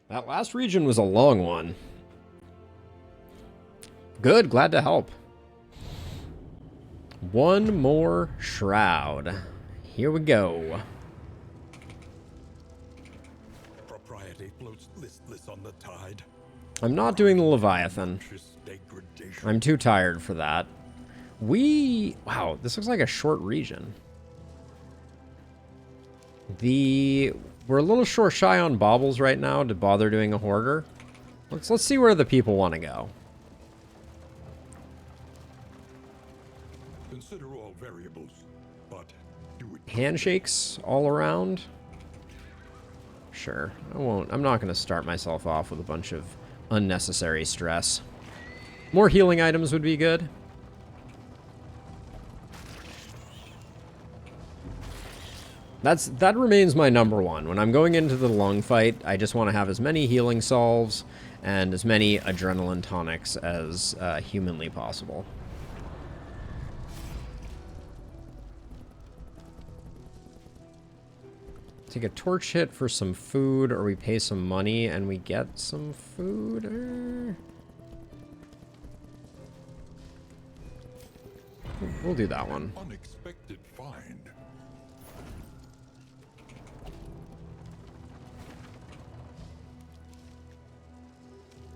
That last region was a long one. Good, glad to help. One more Shroud. Here we go. Propriety floats listless on the tide. I'm not doing the Leviathan. I'm too tired for that. Wow, this looks like a short region. We're a little short shy on baubles right now to bother doing a hoarder. Let's see where the people want to go. Consider all variables, but do it. Handshakes all around. Sure, I'm not going to start myself off with a bunch of unnecessary stress. More healing items would be good. That remains my number one. When I'm going into the lung fight, I just want to have as many healing salves and as many adrenaline tonics as humanly possible. Take a torch hit for some food, or we pay some money and we get some food. We'll do that one. Unexpected find.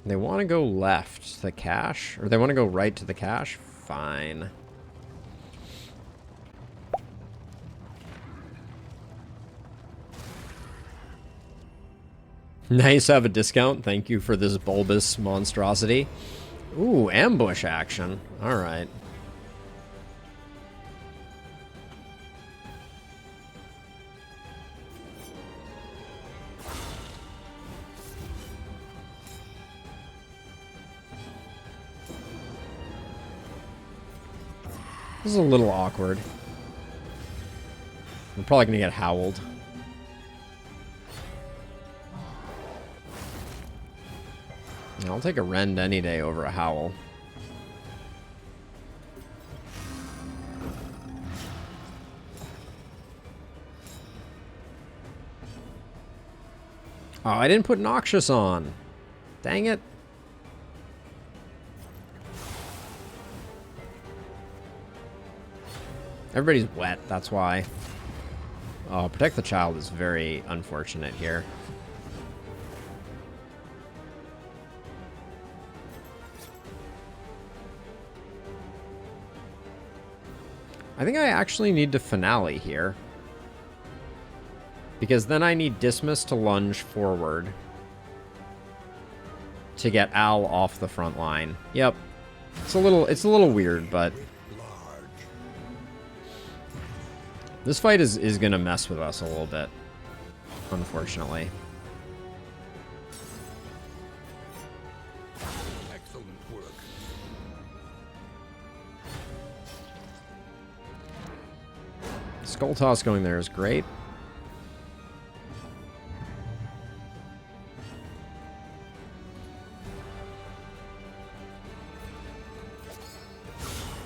They want to go left to the cache, or they want to go right to the cache? Fine. Nice, have a discount. Thank you for this bulbous monstrosity. Ooh, ambush action. Alright. This is a little awkward. We're probably going to get howled. I'll take a rend any day over a howl. Oh, I didn't put Noxious on. Dang it. Everybody's wet, that's why. Oh, Protect the Child is very unfortunate here. I think I actually need to finale here. Because then I need Dismas to lunge forward to get Al off the front line. Yep. It's a little weird, but this fight is gonna mess with us a little bit, unfortunately. Excellent work. Skull Toss going there is great.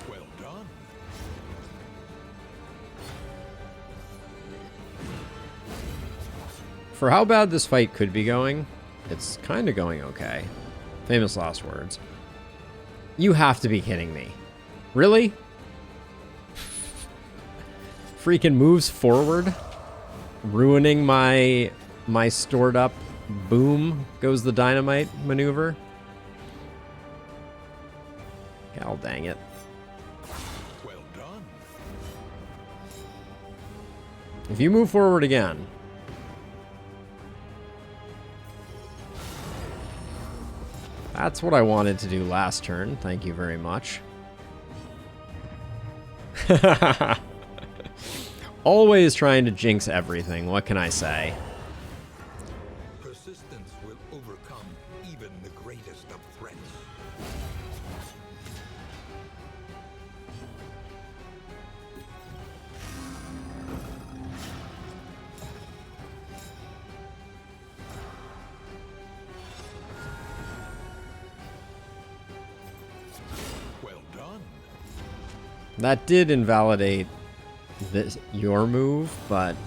Well done. For how bad this fight could be going, it's kind of going okay. Famous last words. You have to be kidding me. Really? Freaking moves forward, ruining my stored up boom goes the dynamite maneuver. God dang it. Well done. If you move forward again. That's what I wanted to do last turn. Thank you very much. Always trying to jinx everything. What can I say? Persistence will overcome even the greatest of threats. Well done. That did invalidate your move, but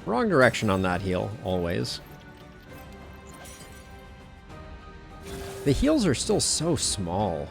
Wrong direction on that heal, always. The heals are still so small.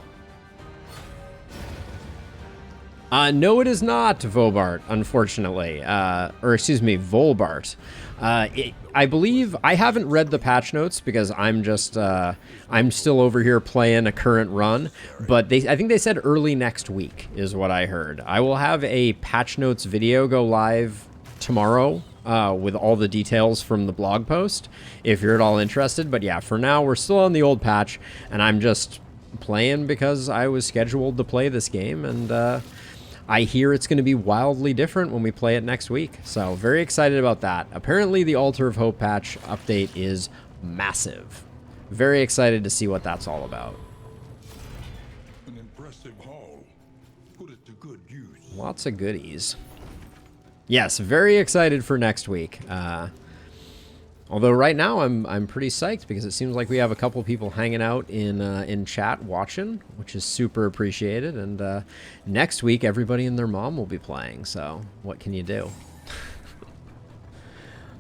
No, it is not Vobart, unfortunately. Or excuse me, Volbart. I believe I haven't read the patch notes because I'm just I'm still over here playing a current run. But I think they said early next week is what I heard. I will have a patch notes video go live tomorrow with all the details from the blog post if you're at all interested. But yeah, for now we're still on the old patch, and I'm just playing because I was scheduled to play this game, and I hear it's going to be wildly different when we play it next week. So very excited about that. Apparently the Altar of Hope patch update is massive. Very excited to see what that's all about. An impressive haul. Put it to good use. Lots of goodies. Yes, very excited for next week. Although right now I'm pretty psyched because it seems like we have a couple people hanging out in chat watching, which is super appreciated. And next week everybody and their mom will be playing. So what can you do?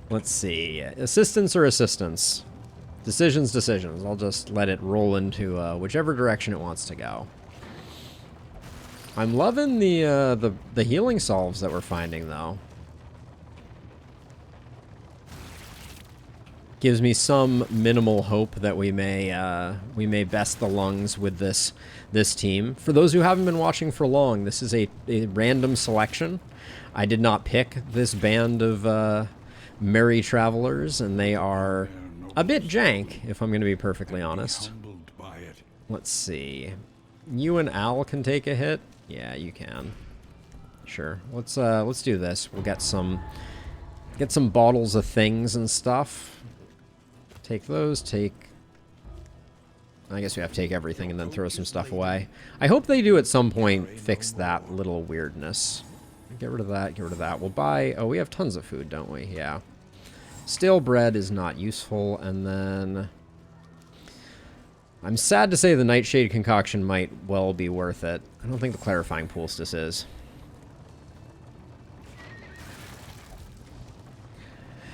Let's see, assistance or assistance? Decisions. I'll just let it roll into whichever direction it wants to go. I'm loving the healing solves that we're finding though. Gives me some minimal hope that we may best the lungs with this team. For those who haven't been watching for long, this is a random selection. I did not pick this band of merry travelers, and they are a bit jank, if I'm going to be perfectly honest. Let's see. You and Al can take a hit. Yeah, you can. Sure. Let's do this. We'll get some bottles of things and stuff. Take those, I guess we have to take everything and then throw some stuff away. I hope they do at some point fix that little weirdness. Get rid of that, get rid of that. We'll buy, oh, we have tons of food, don't we? Yeah. Stale bread is not useful, and then I'm sad to say the Nightshade concoction might well be worth it. I don't think the clarifying poultice is.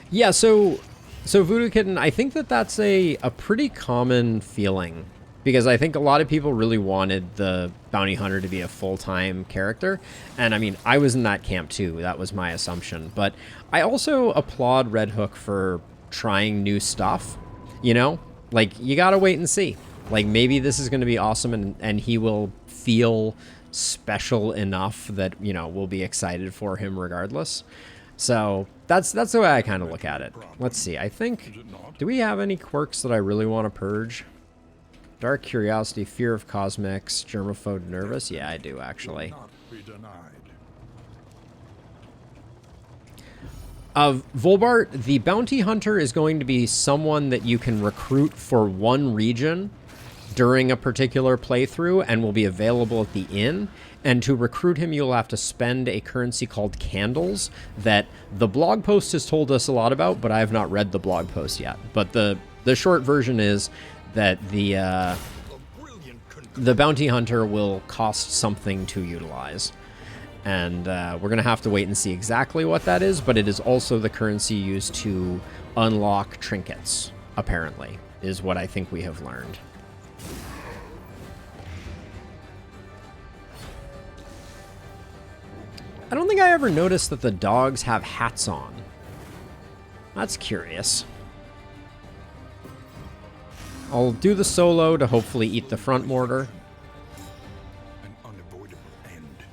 Yeah, so Voodoo Kitten, I think that's a pretty common feeling, because I think a lot of people really wanted the bounty hunter to be a full-time character, and I mean, I was in that camp too. That was my assumption, but I also applaud Red Hook for trying new stuff, you know? Like, you gotta wait and see. Like, maybe this is going to be awesome, and he will feel special enough that, you know, we'll be excited for him regardless. So that's the way I kind of look at it. Let's see. I think, do we have any quirks that I really want to purge? Dark Curiosity, Fear of Cosmics, Germaphobe Nervous. Yeah, I do actually. Volbart, the bounty hunter is going to be someone that you can recruit for one region during a particular playthrough and will be available at the inn. And to recruit him, you'll have to spend a currency called candles that the blog post has told us a lot about, but I have not read the blog post yet. But the short version is that the bounty hunter will cost something to utilize. And we're going to have to wait and see exactly what that is, but it is also the currency used to unlock trinkets, apparently, is what I think we have learned. I don't think I ever noticed that the dogs have hats on. That's curious. I'll do the solo to hopefully eat the front mortar. An unavoidable end.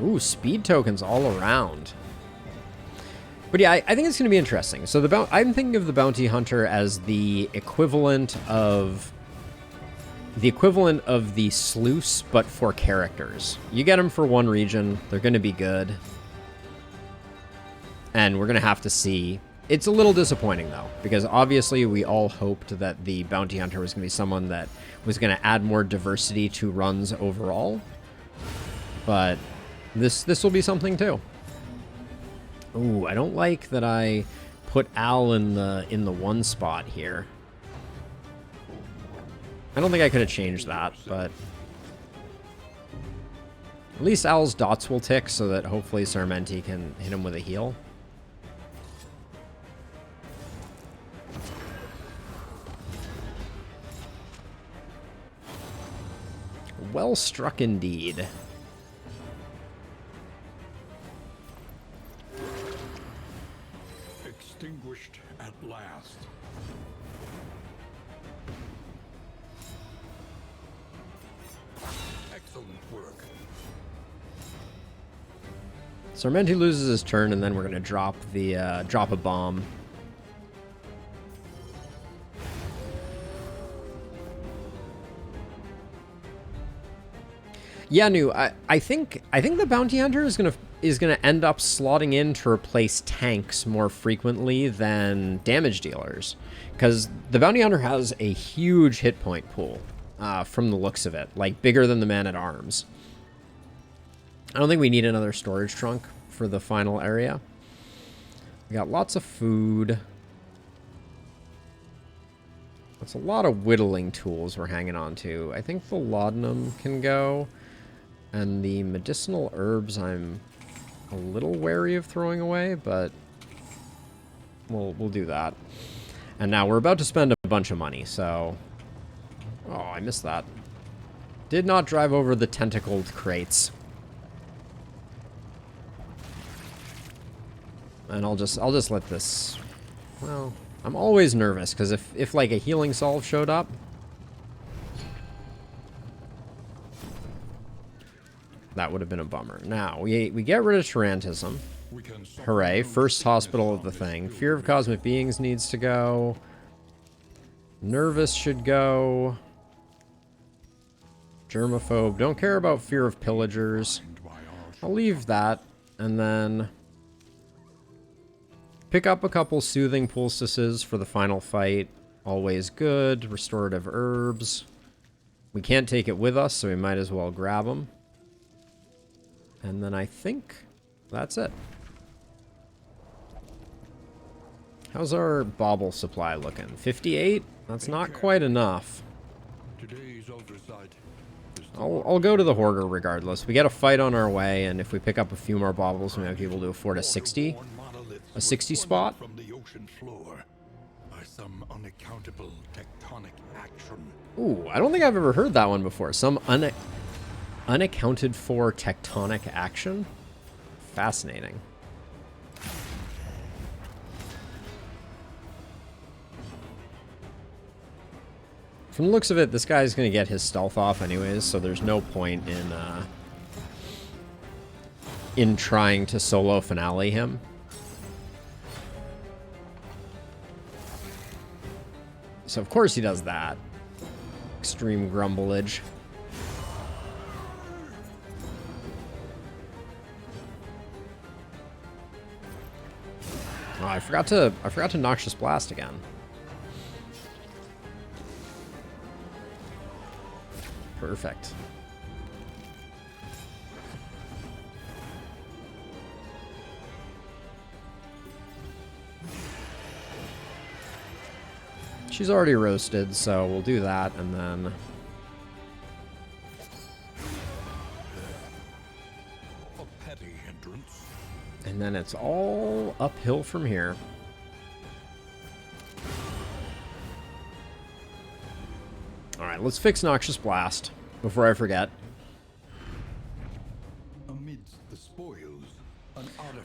Ooh, speed tokens all around. But yeah, I think it's going to be interesting. So I'm thinking of the bounty hunter as the equivalent of the sluice, but for characters. You get them for one region, they're going to be good. And we're going to have to see. It's a little disappointing, though, because obviously we all hoped that the bounty hunter was going to be someone that was going to add more diversity to runs overall. But this will be something, too. Ooh, I don't like that I put Al in the one spot here. I don't think I could have changed that, but at least Al's dots will tick so that hopefully Sarmenti can hit him with a heal. Well struck indeed. Extinguished at last. Excellent work. Sarmenti loses his turn, and then we're gonna drop the drop a bomb. Yeah, Nu, I think the bounty hunter is gonna end up slotting in to replace tanks more frequently than damage dealers, because the bounty hunter has a huge hit point pool from the looks of it, like bigger than the man at arms. I don't think we need another storage trunk for the final area. We got lots of food. That's a lot of whittling tools we're hanging on to. I think the laudanum can go. And the medicinal herbs I'm a little wary of throwing away, but we'll do that. And now we're about to spend a bunch of money, so... Oh, I missed that. Did not drive over the tentacled crates. And I'll just let this... Well, I'm always nervous, because if like a healing salve showed up... That would have been a bummer. Now, we get rid of Tarantism. Hooray, first hospital of the thing. Fear of Cosmic Beings needs to go. Nervous should go. Germaphobe. Don't care about Fear of Pillagers. I'll leave that, and then... Pick up a couple Soothing Poultices for the final fight. Always good. Restorative Herbs. We can't take it with us, so we might as well grab them. And then I think that's it. How's our bauble supply looking? 58? That's not quite enough. I'll go to the Hoarder regardless. We get a fight on our way, and if we pick up a few more baubles, we might be able to afford a 60. A 60 spot. From the ocean floor by some unaccountable tectonic action. Ooh, I don't think I've ever heard that one before. Some unaccounted for tectonic action? Fascinating. From the looks of it, this guy's going to get his stealth off anyways, so there's no point in trying to solo finale him. So of course he does that. Extreme grumblage. Oh, I forgot to Noxious Blast again. Perfect. She's already roasted, so we'll do that, and then... A petty hindrance. And then it's all uphill from here. Alright, let's fix Noxious Blast before I forget. Amidst the spoils,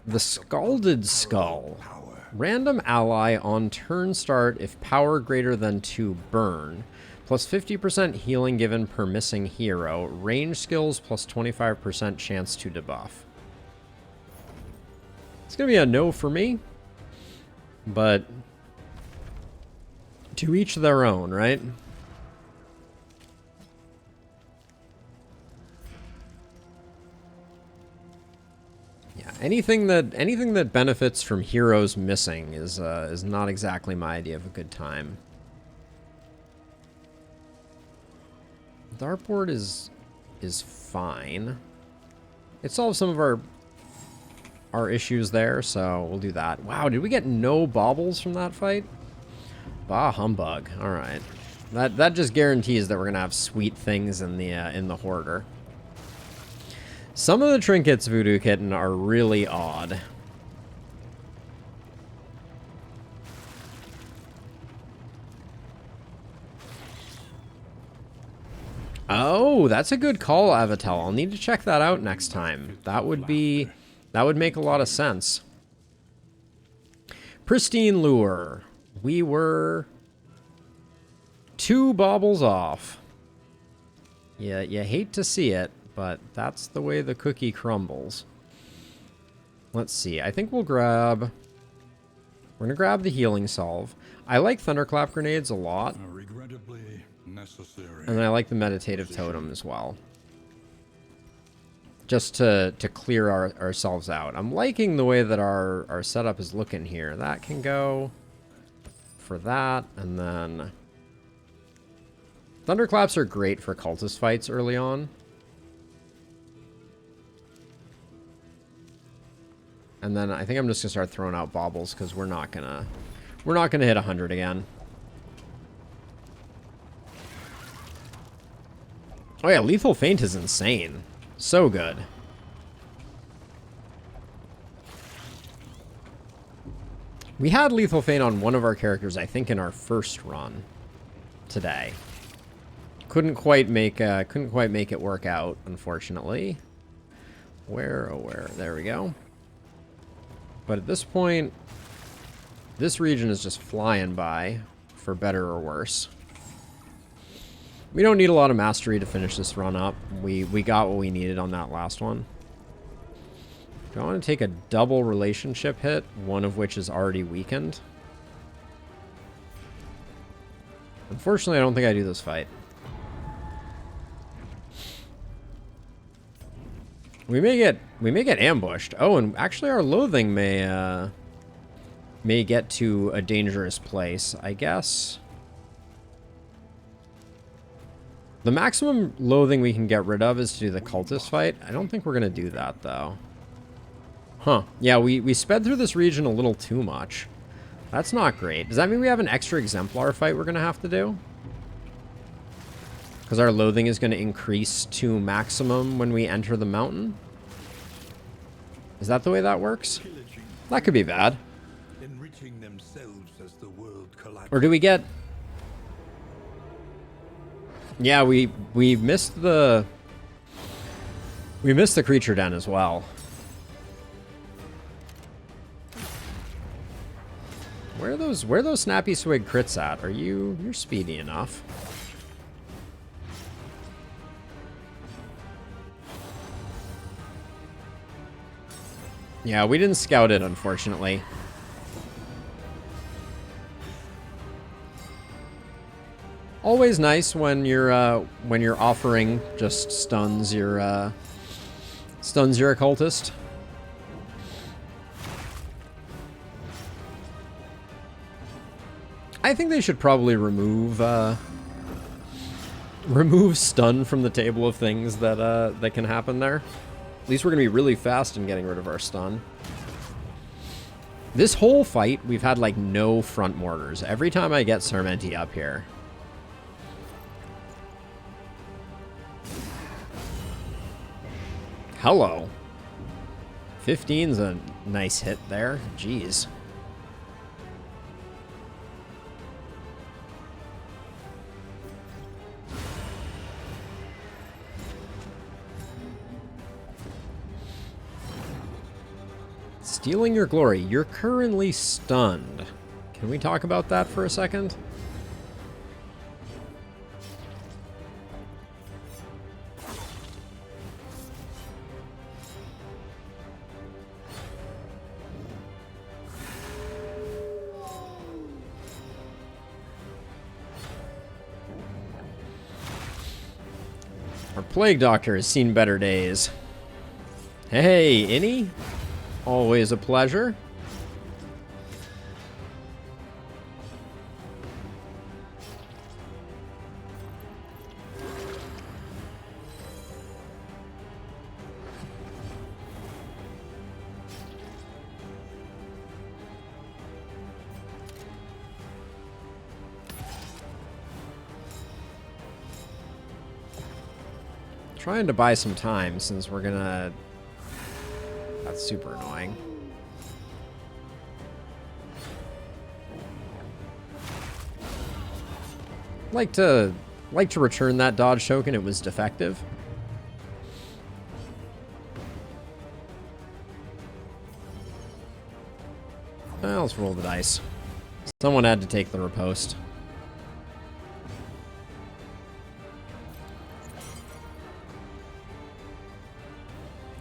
The Scalded Skull. Random ally on turn start if power greater than 2 burn. Plus 50% healing given per missing hero. Range skills plus 25% chance to debuff. It's going to be a no for me. But to each their own, right? Anything that benefits from heroes missing is not exactly my idea of a good time. Dartboard is fine. It solves some of our issues there, so we'll do that. Wow, did we get no baubles from that fight? Bah humbug. All right, that just guarantees that we're gonna have sweet things in the Hoarder. Some of the trinkets, Voodoo Kitten, are really odd. Oh, Oh, that's a good call, Avatel. I'll need to check that out next time. That would make a lot of sense. Pristine Lure. We were 2 baubles off. Yeah, you hate to see it, but that's the way the cookie crumbles. Let's see. I think we're gonna grab the healing salve. I like thunderclap grenades a lot. Regrettably necessary. And I like the meditative totem as well. Just to clear ourselves out. I'm liking the way that our setup is looking here. That can go for that, and then thunderclaps are great for cultist fights early on. And then I think I'm just gonna start throwing out baubles because we're not gonna hit 100 again. Oh yeah, lethal feint is insane. So good. We had lethal feint on one of our characters, I think, in our first run today. Couldn't quite make it work out, unfortunately. Where, oh where? There we go. But at this point, this region is just flying by, for better or worse. We don't need a lot of mastery to finish this run up. We got what we needed on that last one. Do I want to take a double relationship hit, one of which is already weakened? Unfortunately, I don't think I do this fight. We may get ambushed. Oh, and actually our loathing may get to a dangerous place, I guess. The maximum loathing we can get rid of is to do the cultist fight. I don't think we're going to do that, though. Huh. Yeah, we sped through this region a little too much. That's not great. Does that mean we have an extra exemplar fight we're going to have to do? Because our loathing is going to increase to maximum when we enter the mountain? Is that the way that works? That could be bad. Enriching themselves as the world collapses. Or do we get... Yeah, we missed the... We missed the creature den as well. Where are those snappy swig crits at? You're speedy enough. Yeah, we didn't scout it, unfortunately. Always nice when you're offering just stuns your occultist. I think they should probably remove stun from the table of things that can happen there. At least we're gonna be really fast in getting rid of our stun. This whole fight, we've had like no front mortars. Every time I get Sarmenti up here. Hello. 15's a nice hit there. Jeez. Stealing your glory. You're currently stunned. Can we talk about that for a second? Our plague doctor has seen better days. Hey, Innie? Always a pleasure. Trying to buy some time since we're gonna... That's super annoying. Like to I'd like to return that dodge token. It was defective. Well, let's roll the dice. Someone had to take the riposte.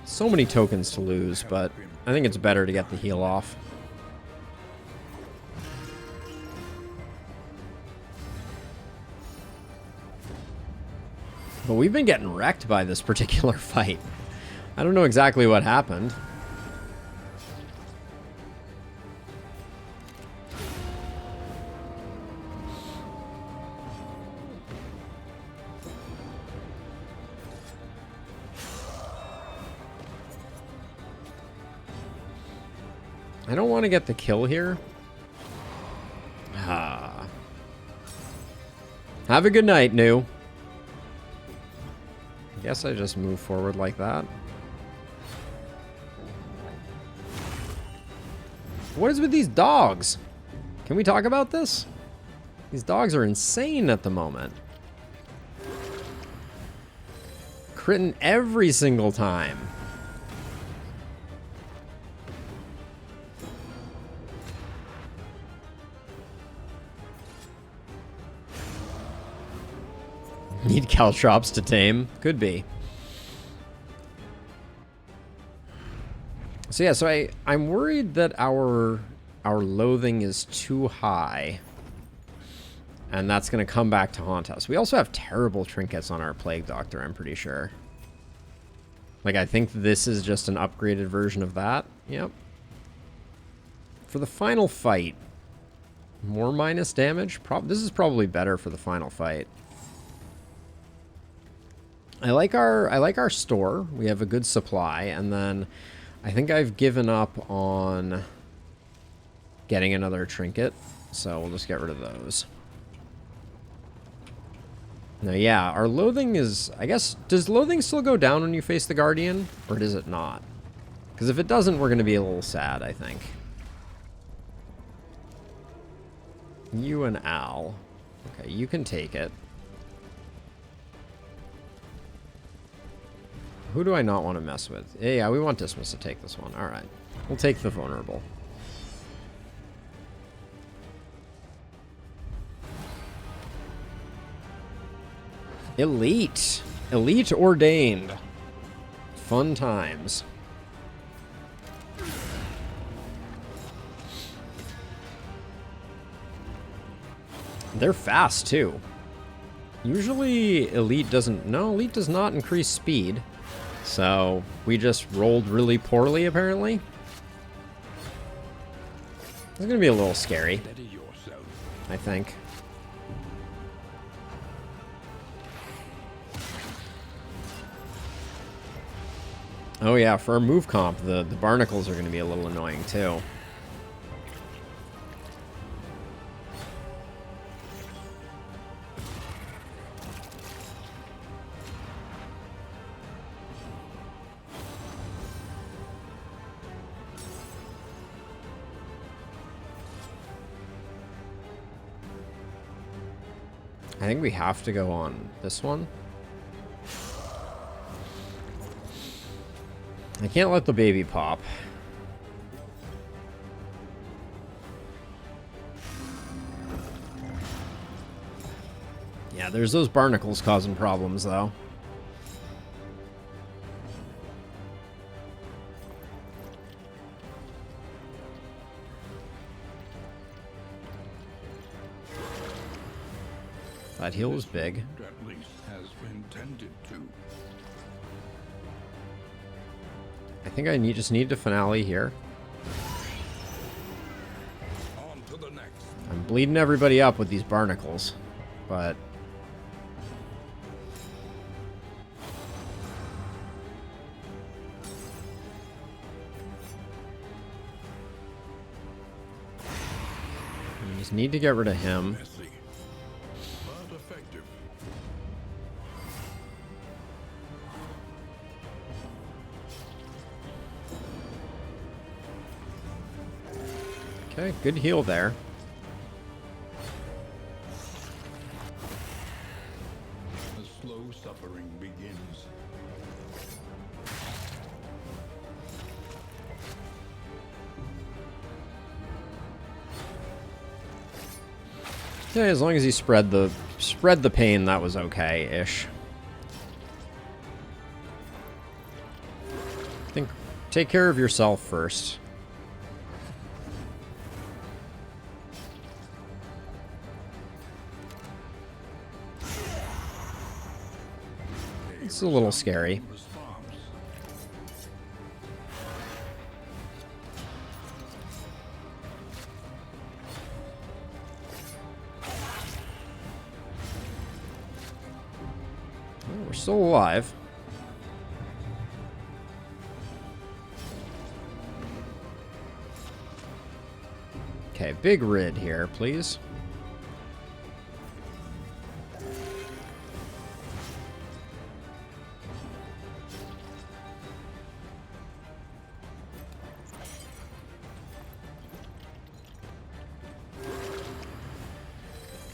So many tokens to lose, but I think it's better to get the heal off. But we've been getting wrecked by this particular fight. I don't know exactly what happened. I don't want to get the kill here. Ah. Have a good night, New. I guess I just move forward like that. What is with these dogs? Can we talk about this? These dogs are insane at the moment. Critting every single time. Need caltrops to tame. Could be. So yeah, so I'm worried that our loathing is too high. And that's going to come back to haunt us. We also have terrible trinkets on our Plague Doctor, I'm pretty sure. Like, I think this is just an upgraded version of that. Yep. For the final fight, more minus damage? This is probably better for the final fight. I like our store. We have a good supply, and then I think I've given up on getting another trinket, so we'll just get rid of those. Now, yeah, our loathing is, I guess, does loathing still go down when you face the Guardian, or does it not? Because if it doesn't, we're going to be a little sad, I think. You and Al. Okay, you can take it. Who do I not want to mess with? Yeah, we want Dismas to take this one. Alright. We'll take the vulnerable. Elite. Elite ordained. Fun times. They're fast, too. Usually, Elite doesn't... No, Elite does not increase speed. So, we just rolled really poorly, apparently. It's going to be a little scary, I think. Oh yeah, for our move comp, the barnacles are going to be a little annoying, too. I think we have to go on this one. I can't let the baby pop. Yeah, there's those barnacles causing problems, though. That heal was big. At least has been tended to. I think I just need to finale here. On to the next. I'm bleeding everybody up with these barnacles, but... I just need to get rid of him. Messy, but effective. Okay, good heal there. Yeah, as long as he spread the pain, that was okay-ish. I think take care of yourself first. It's a little scary. Well, we're still alive. Okay, big rid here, please.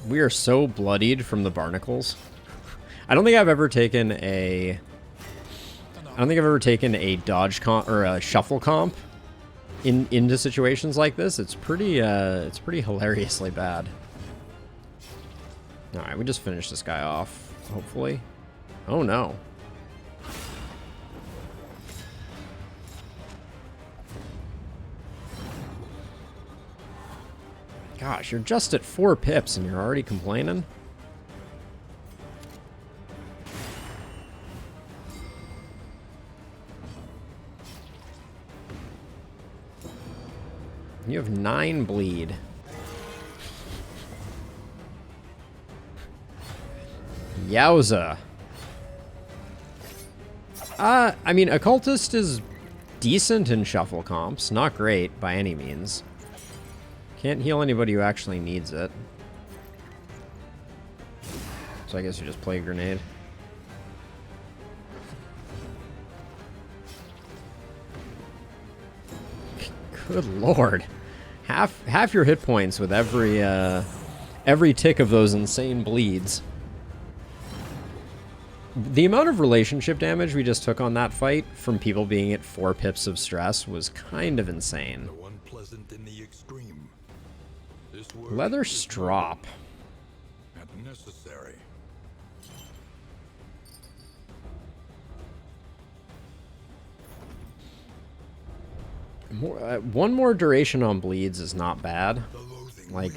We are so bloodied from the barnacles. I don't think I've ever taken a dodge comp or a shuffle comp into situations like this. It's pretty hilariously bad. All right, we just finished this guy off, hopefully. Oh no. Gosh, you're just at 4 pips and you're already complaining? You have 9 bleed. Yowza. I mean, Occultist is decent in shuffle comps. Not great by any means. Can't heal anybody who actually needs it. So I guess you just play a grenade. Good lord. Half your hit points with every tick of those insane bleeds. The amount of relationship damage we just took on that fight from people being at 4 pips of stress was kind of insane. In the extreme. Leather strop. And necessary. One more duration on bleeds is not bad. Like,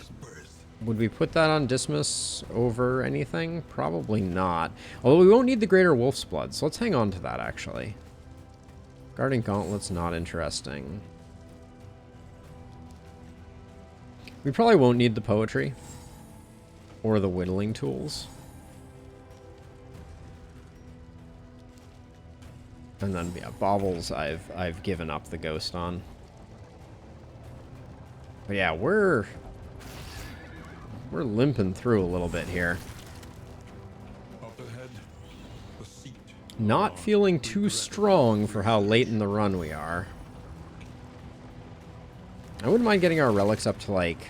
would we put that on Dismas over anything? Probably not. Although we won't need the Greater Wolf's Blood, so let's hang on to that, actually. Guarding Gauntlet's not interesting. We probably won't need the Poetry. Or the Whittling Tools. And then, yeah, Baubles I've given up the ghost on. But yeah, we're limping through a little bit here. Up ahead, a seat. Not feeling too strong for how late in the run we are. I wouldn't mind getting our relics up to like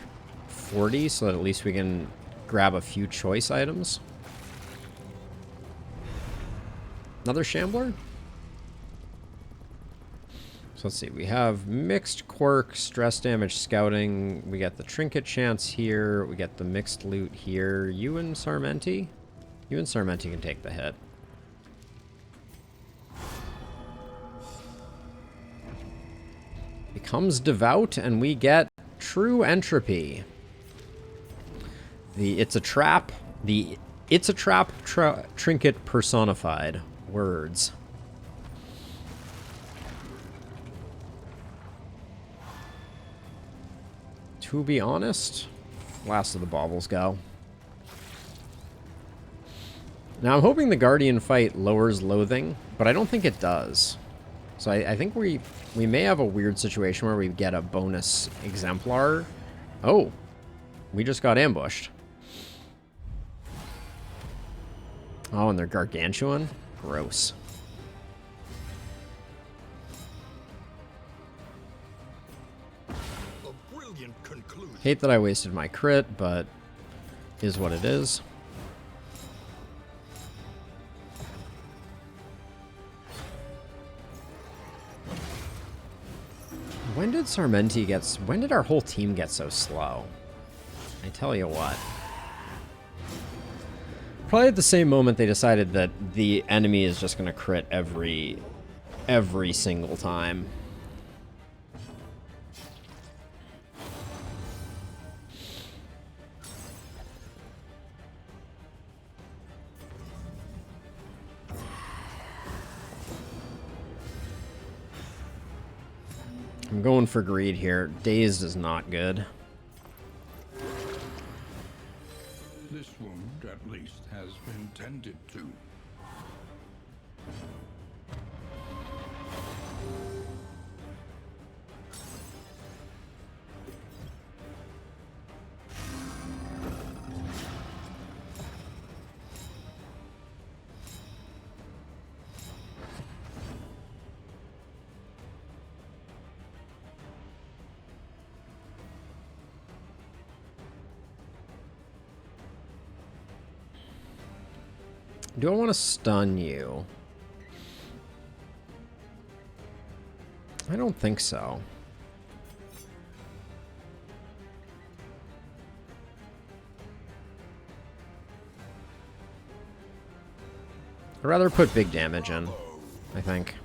40 so that at least we can grab a few choice items. Another Shambler? So let's see, we have mixed quirk, stress damage, scouting. We got the trinket chance here. We get the mixed loot here. You and Sarmenti? You and Sarmenti can take the hit. Becomes devout, and we get true entropy. It's a trap trinket personified. Words. To be honest, last of the baubles go. Now I'm hoping the Guardian fight lowers loathing, but I don't think it does. So I think we may have a weird situation where we get a bonus exemplar. Oh, we just got ambushed. Oh, and they're gargantuan? Gross. Hate that I wasted my crit, but is what it is. When did our whole team get so slow? I tell you what. Probably at the same moment they decided that the enemy is just going to crit every single time. I'm going for greed here. Dazed is not good. This wound, at least, has been tended to. Do I want to stun you? I don't think so. I'd rather put big damage in, I think.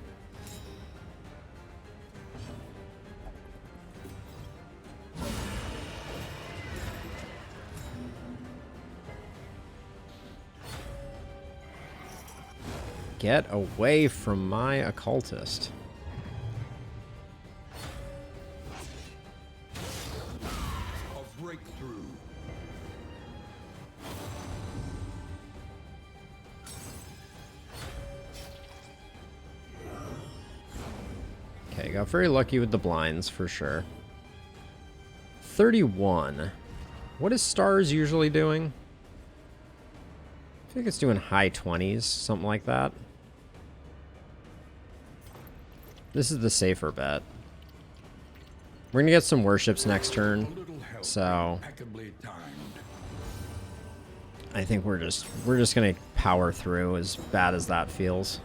Get away from my occultist. A breakthrough. Okay, got very lucky with the blinds for sure. 31. What is stars usually doing? I think it's doing high 20s, something like that. This is the safer bet. We're gonna get some worships next turn, so I think we're just gonna power through, as bad as that feels.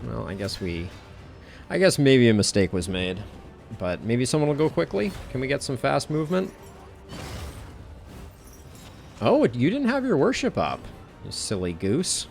Well, I guess maybe a mistake was made, but maybe someone will go quickly. Can we get some fast movement? Oh, you didn't have your worship up, you silly goose.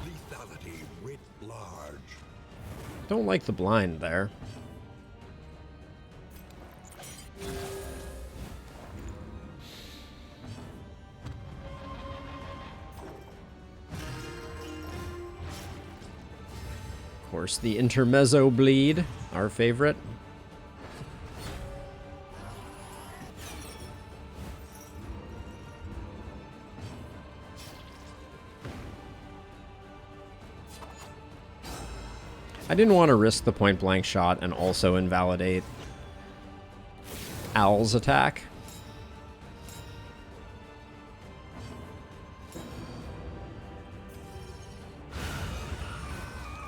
Lethality writ large. Don't like the blind there. Of course, the intermezzo bleed, our favorite. I didn't want to risk the point blank shot and also invalidate Owl's attack.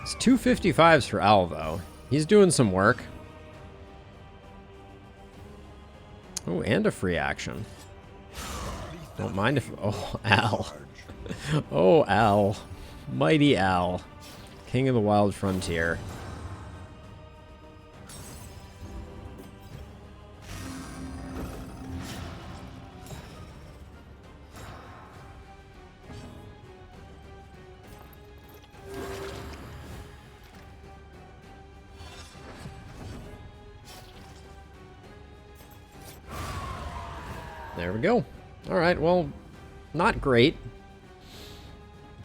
It's 255s for Owl, though. He's doing some work. Oh, and a free action. Don't mind if... Oh, Al. Oh, Al. Mighty Al. King of the Wild Frontier. There we go. All right, well, not great.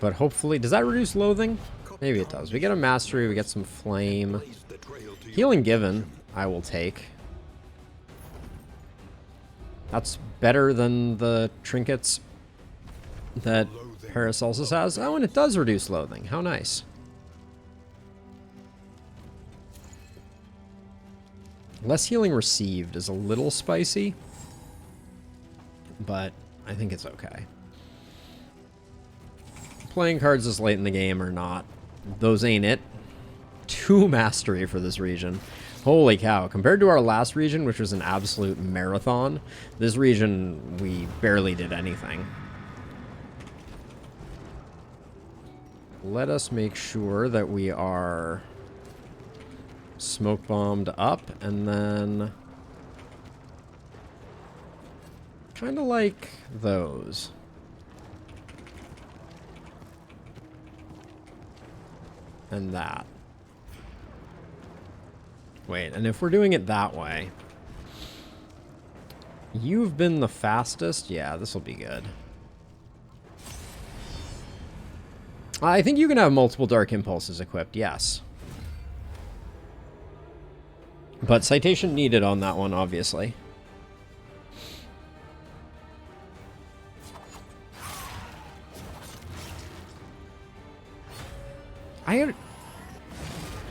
But hopefully... Does that reduce loathing? Maybe it does. We get a mastery, we get some flame. Healing given, I will take. That's better than the trinkets that Paracelsus has. Oh, and it does reduce loathing. How nice. Less healing received is a little spicy, but I think it's okay. Playing cards this late in the game or not, those ain't it. 2 mastery for this region. Holy cow. Compared to our last region, which was an absolute marathon, this region, we barely did anything. Let us make sure that we are smoke bombed up, and then kind of like those. And that. Wait, and if we're doing it that way, you've been the fastest. Yeah, this will be good. I think you can have multiple Dark Impulses equipped, yes. But citation needed on that one, obviously.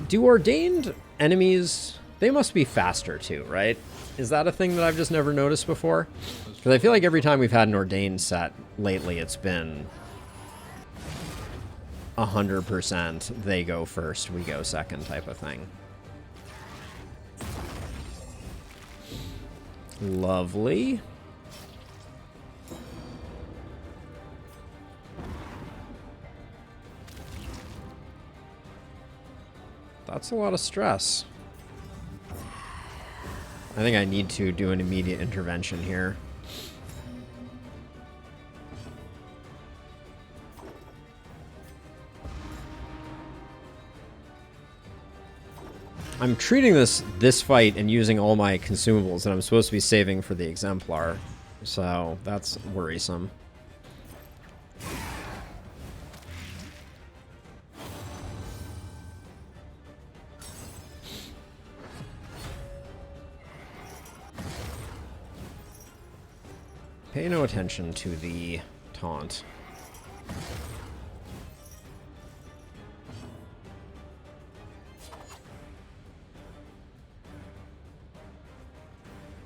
Do ordained enemies... They must be faster too, right? Is that a thing that I've just never noticed before? Because I feel like every time we've had an ordained set lately, it's been 100% they go first, we go second type of thing. Lovely. That's a lot of stress. I think I need to do an immediate intervention here. I'm treating this fight and using all my consumables that I'm supposed to be saving for the Exemplar. So that's worrisome. Pay no attention to the taunt.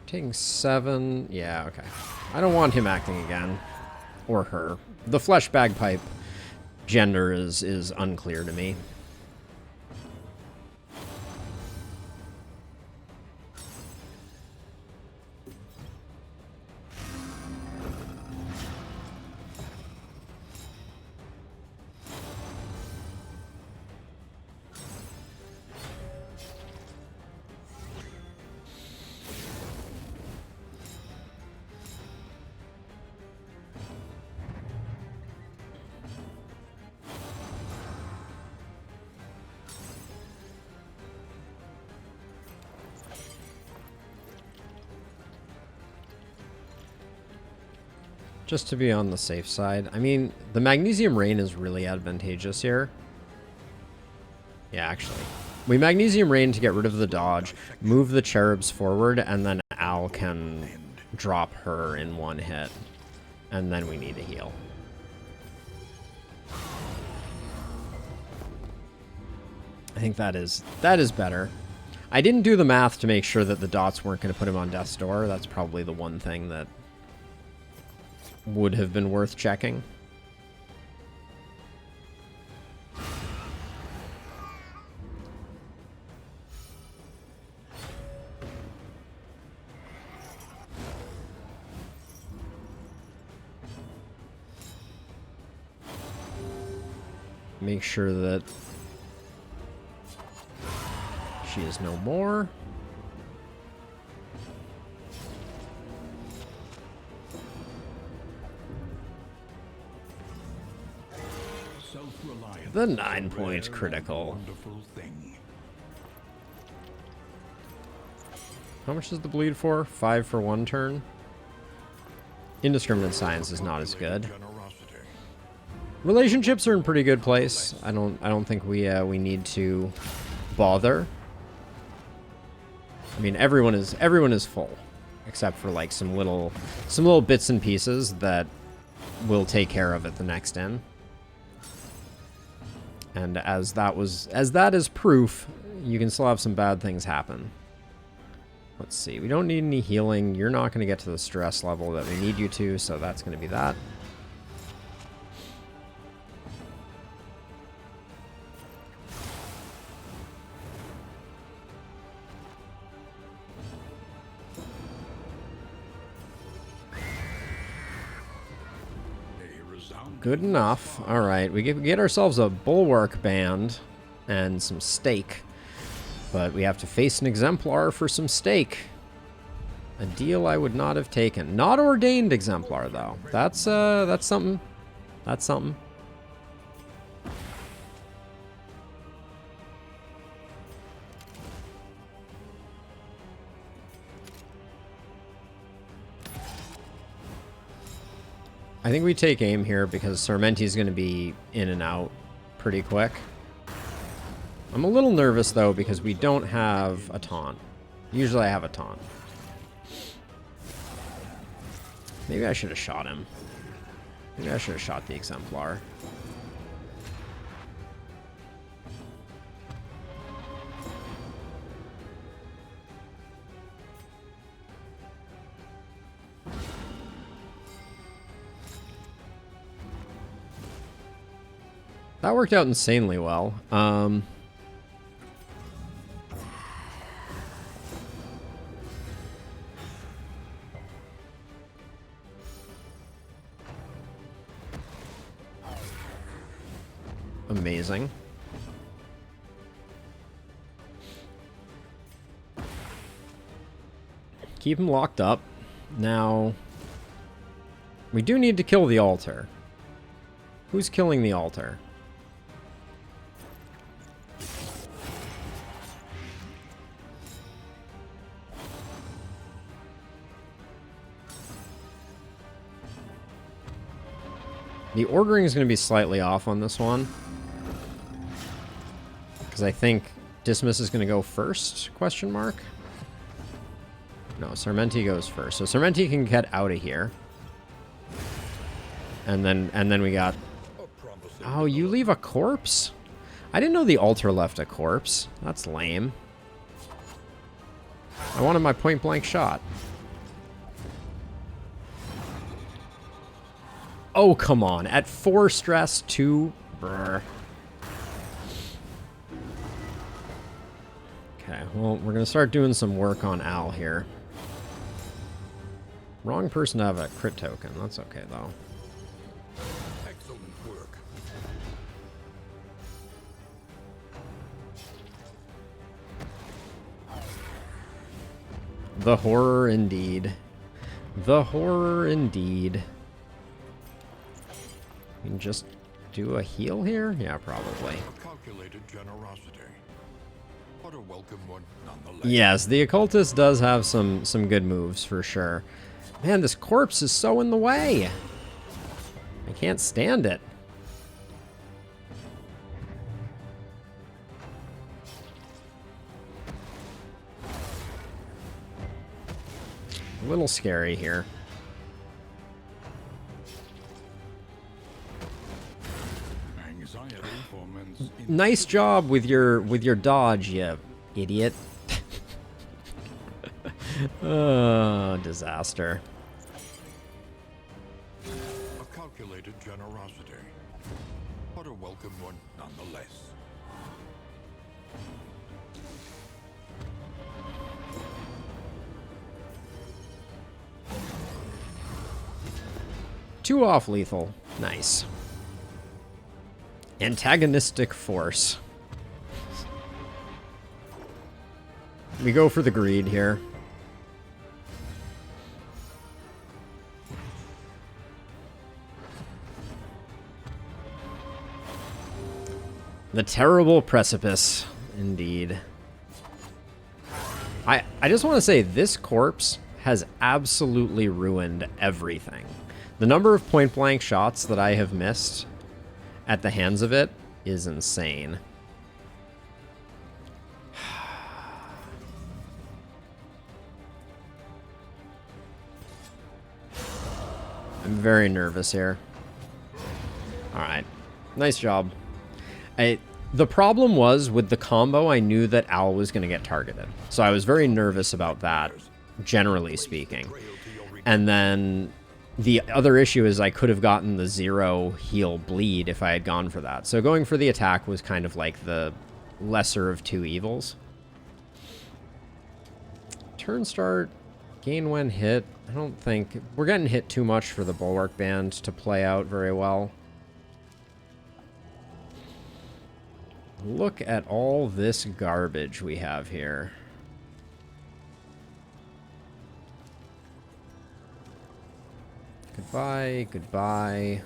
Taking 7. Yeah, okay. I don't want him acting again. Or her. The flesh bagpipe gender is unclear to me. Just to be on the safe side. I mean, the Magnesium Rain is really advantageous here. Yeah, actually. We Magnesium Rain to get rid of the dodge, move the Cherubs forward, and then Al can drop her in one hit. And then we need a heal. I think that is better. I didn't do the math to make sure that the dots weren't going to put him on death's door. That's probably the one thing that would have been worth checking. Make sure that she is no more. The 9-point critical. How much does the bleed for? 5 for 1 turn. Indiscriminate science is not as good. Relationships are in pretty good place. I don't think we need to bother. I mean, everyone is full, except for like some little bits and pieces that we'll take care of at the next end. And as that is proof, you can still have some bad things happen. Let's see. We don't need any healing. You're not going to get to the stress level that we need you to, so that's going to be that. sound. Good enough. Alright, we get ourselves a bulwark band and some steak. But we have to face an exemplar for some steak. A deal I would not have taken. Not ordained exemplar, though. That's something. That's something. I think we take aim here because Sarmenti's going to be in and out pretty quick. I'm a little nervous, though, because we don't have a taunt. Usually I have a taunt. Maybe I should have shot him. Maybe I should have shot the exemplar. That worked out insanely well. Amazing. Keep him locked up. Now, we do need to kill the altar. Who's killing the altar? The ordering is going to be slightly off on this one. Because I think Dismiss is going to go first, question mark? No, Sarmenti goes first. So Sarmenti can get out of here. And then we got... Oh, you leave a corpse? I didn't know the altar left a corpse. That's lame. I wanted my point-blank shot. Oh, come on. At 4 stress, 2... Brr. Okay, well, we're going to start doing some work on Al here. Wrong person to have a crit token. That's okay, though. Excellent work. The horror indeed. The horror indeed. We can just do a heal here? Yeah, probably. A calculated generosity. But a welcome one nonetheless. Yes, the occultist does have some good moves for sure. Man, this corpse is so in the way. I can't stand it. A little scary here. Anxiety for men's Nice job with your dodge, you idiot. Oh, disaster. A calculated generosity. But a welcome one nonetheless. Two off lethal. Nice. Antagonistic force. We go for the greed here. The terrible precipice, indeed. I just want to say this corpse has absolutely ruined everything. The number of point-blank shots that I have missed at the hands of it is insane. I'm very nervous here. Alright. Nice job. The problem was, with the combo, I knew that Al was going to get targeted. So I was very nervous about that, generally speaking. And then the other issue is I could have gotten the 0 heal bleed if I had gone for that. So going for the attack was kind of like the lesser of two evils. Turn start Gain when hit. I don't think... We're getting hit too much for the Bulwark Band to play out very well. Look at all this garbage we have here. Goodbye, goodbye.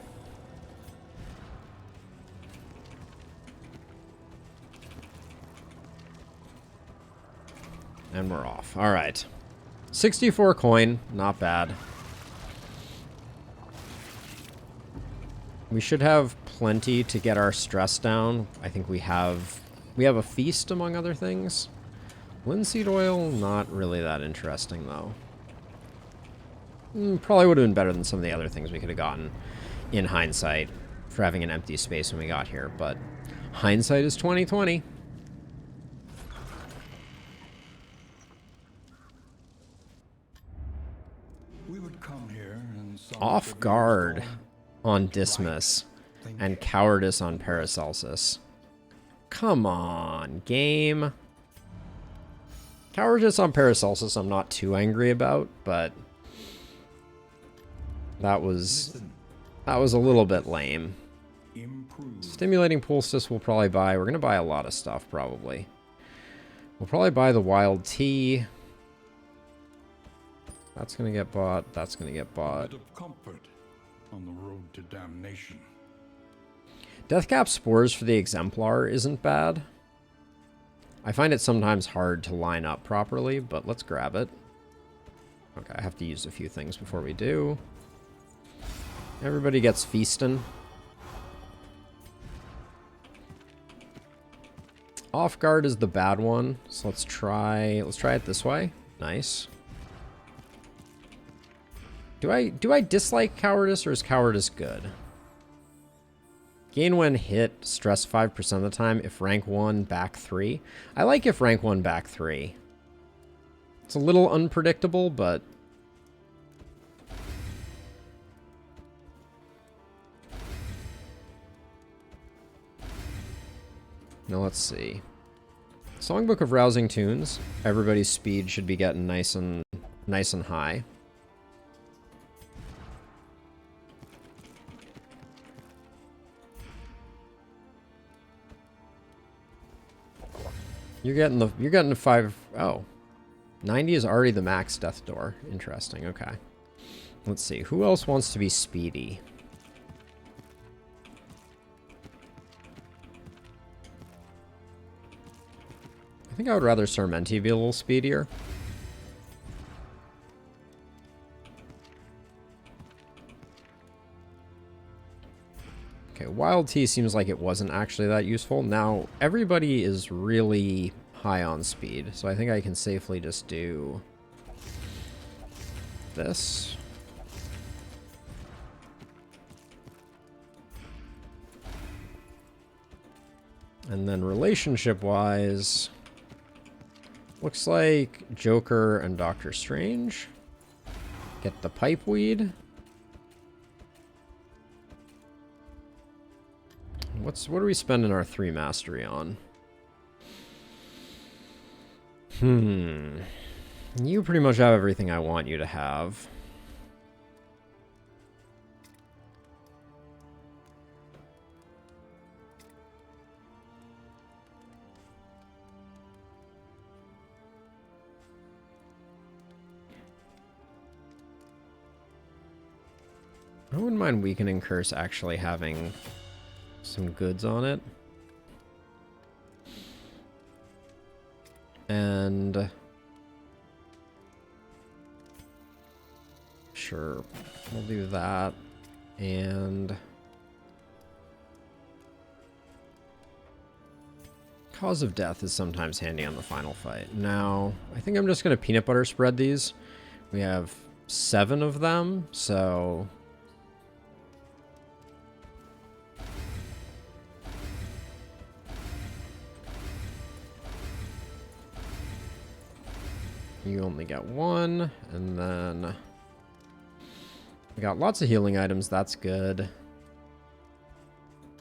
And we're off. All right. 64 coin, not bad. We should have plenty to get our stress down. I think we have a feast among other things. Linseed oil, not really that interesting though. Probably would have been better than some of the other things we could have gotten in hindsight for having an empty space when we got here, but hindsight is 20/20. We would come here and Off guard on Dismas and cowardice on Paracelsus. Come on, game. Cowardice on Paracelsus I'm not too angry about, but that was a little bit lame. Stimulating Poultice we'll probably buy. We're going to buy a lot of stuff, probably. We'll probably buy the Wild Tea. That's going to get bought. That's going to get bought. A bit of comfort on the road to damnation. Deathcap Spores for the Exemplar isn't bad. I find it sometimes hard to line up properly, but let's grab it. Okay, I have to use a few things before we do. Everybody gets feastin'. Off guard is the bad one, so let's try it this way. Nice. Do I dislike cowardice, or is cowardice good? Gain when hit, stress 5% of the time. If rank 1, back 3. I like if rank 1, back 3. It's a little unpredictable, but... Now let's see. Songbook of Rousing Tunes. Everybody's speed should be getting nice and high. You're getting the 5. Oh. 90 is already the max death door. Interesting. Okay. Let's see. Who else wants to be speedy? I think I would rather Sarmenti be a little speedier. Okay, Wild Tea seems like it wasn't actually that useful. Now, everybody is really high on speed, so I think I can safely just do this. And then relationship-wise, looks like Joker and Doctor Strange. Get the pipeweed. What are we spending our 3 mastery on? You pretty much have everything I want you to have. I wouldn't mind Weakening Curse actually having some goods on it. And sure, we'll do that. And Cause of Death is sometimes handy on the final fight. Now, I think I'm just going to peanut butter spread these. We have 7 of them, so you only get 1, and then we got lots of healing items. That's good.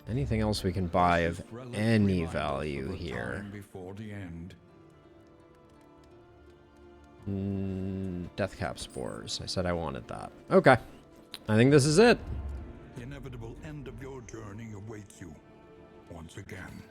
Anything else we can buy of any value here? Deathcap spores. I said I wanted that. Okay. I think this is it. The inevitable end of your journey awaits you once again.